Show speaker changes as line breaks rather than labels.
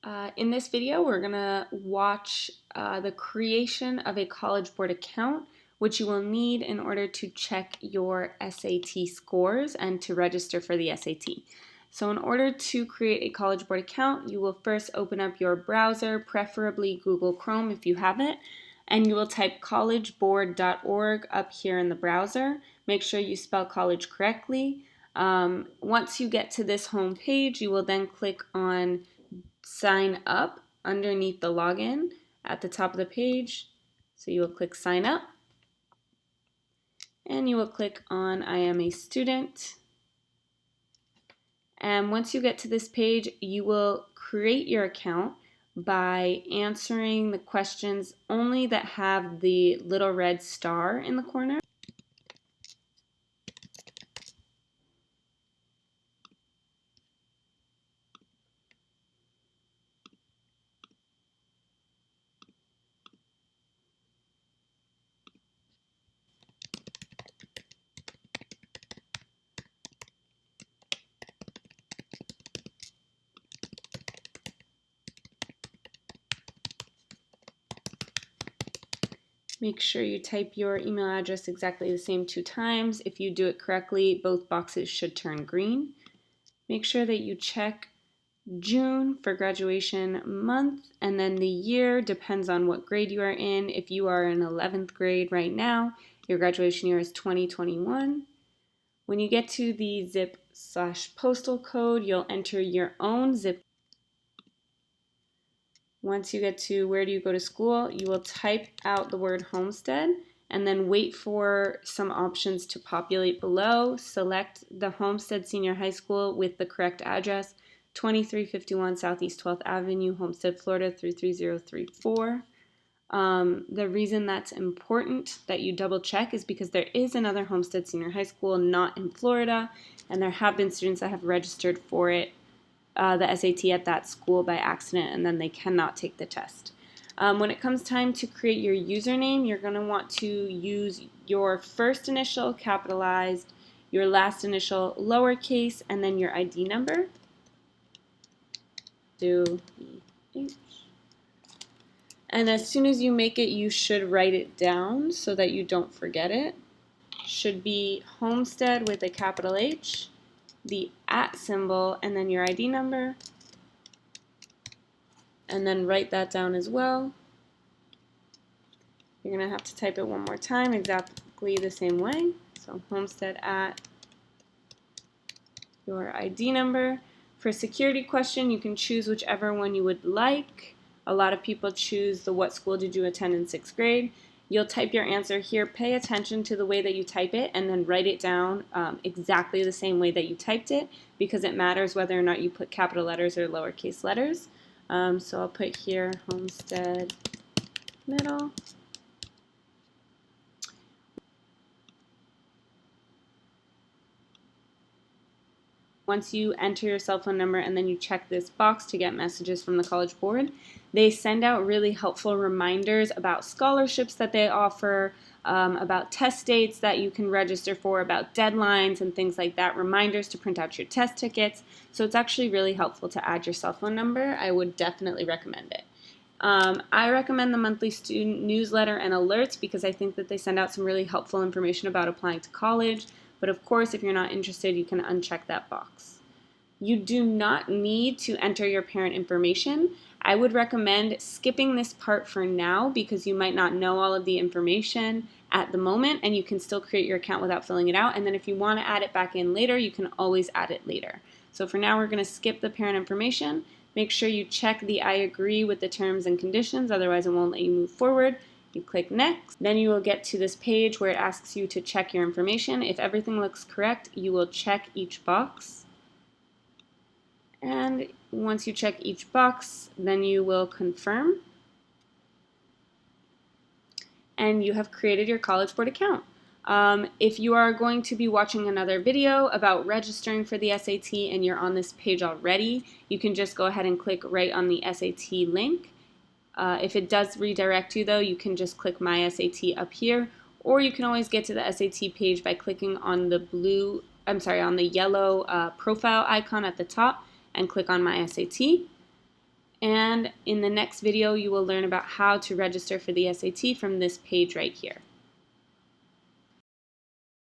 In this video, we're going to watch the creation of a College Board account, which you will need in order to check your SAT scores and to register for the SAT. So in order to create a College Board account, you will first open up your browser, preferably Google Chrome if you have it, and you will type collegeboard.org up here in the browser. Make sure you spell college correctly. Once you get to this home page, you will then click on sign up underneath the login at the top of the page. So you will click sign up and you will click on I am a student. And once you get to this page, you will create your account by answering the questions only that have the little red star in the corner. Make sure you type your email address exactly the same 2 times. If you do it correctly, both boxes should turn green. Make sure that you check June for graduation month, and then the year depends on what grade you are in. If you are in 11th grade right now, your graduation year is 2021. When you get to the zip/postal code, you'll enter your own zip. Once you get to where do you go to school, you will type out the word Homestead and then wait for some options to populate below. Select the Homestead Senior High School with the correct address, 2351 Southeast 12th Avenue, Homestead, Florida 33034. The reason that's important that you double check is because there is another Homestead Senior High School not in Florida, and there have been students that have registered for it, the SAT at that school by accident, and then they cannot take the test. When it comes time to create your username, you're going to want to use your first initial capitalized, your last initial lowercase, and then your ID number. And as soon as you make it, you should write it down so that you don't forget it. Should be Homestead with a capital H, the @ symbol, and then your ID number. And then write that down as well. You're going to have to type it one more time exactly the same way. So Homestead @ your ID number. For security question, you can choose whichever one you would like. A lot of people choose the what school did you attend in 6th grade. You'll type your answer here. Pay attention to the way that you type it and then write it down exactly the same way that you typed it, because it matters whether or not you put capital letters or lowercase letters. So I'll put here Homestead Middle. Once you enter your cell phone number and then you check this box to get messages from the College Board, they send out really helpful reminders about scholarships that they offer, about test dates that you can register for, about deadlines and things like that, reminders to print out your test tickets. So it's actually really helpful to add your cell phone number. I would definitely recommend it. I recommend the monthly student newsletter and alerts because I think that they send out some really helpful information about applying to college. But of course, if you're not interested, you can uncheck that box. You do not need to enter your parent information. I would recommend skipping this part for now because you might not know all of the information at the moment and you can still create your account without filling it out. And then if you want to add it back in later, you can always add it later. So for now, we're going to skip the parent information. Make sure you check the I agree with the terms and conditions, otherwise it won't let you move forward. You click next, then you will get to this page where it asks you to check your information. If everything looks correct, you will check each box. And once you check each box, then you will confirm. And you have created your College Board account. If you are going to be watching another video about registering for the SAT and you're on this page already, you can just go ahead and click right on the SAT link. If it does redirect you though, you can just click My SAT up here, or you can always get to the SAT page by clicking on the yellow profile icon at the top and click on My SAT. And in the next video, you will learn about how to register for the SAT from this page right here.